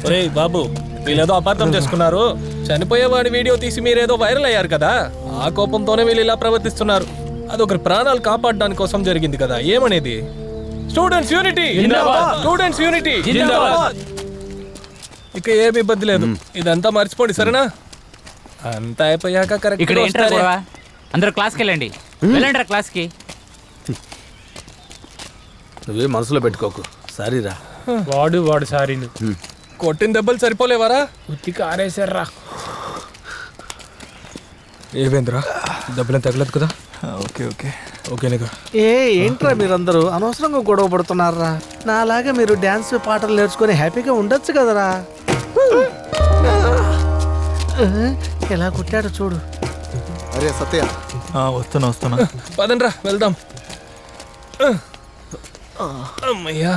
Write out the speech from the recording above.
ఒరేయ్ బాబు, వీళ్ళేదో అపార్థం చేసుకున్నారు. చనిపోయేవాడి వీడియో తీసి మీరేదో వైరల్ అయ్యారు కదా, ఆ కోపంతోనే వీళ్ళు ఇలా ప్రవర్తిస్తున్నారు. అదొకరి ప్రాణాలు కాపాడడానికి కోసం జరిగింది కదా, ఏమనేది? Students unity, students unity. ఇక ఏమి ఇబ్బంది లేదు, ఇదంతా మర్చిపోండి సరేనా? అంతా అయిపోయాక కరెక్ట్. ఇక్కడ ఏంట్రా గొడవ? అందరూ క్లాస్కి వెళ్ళండి, వెళ్ళండి క్లాస్కి. నువ్వే మనసులో పెట్టుకోకు, సారీరా. వాడు సారీలు కొట్టిన దెబ్బలు సరిపోలేవారా? ఉత్తికి ఆరేసారా. ఏవేంద్రా, దెబ్బలేం తగలేదు కదా? ఓకేనేగా. ఏంట్రా మీరందరూ అనవసరంగా గొడవ పడుతున్నారా? నాలాగా మీరు డాన్స్ పాటలు నేర్చుకుని హ్యాపీగా ఉండొచ్చు కదరా. ఎలా కుట్టాడు చూడు. అరే సత్య, వస్తున్నా. పదండ్రా వెళ్దాం. అమ్మయ్యా.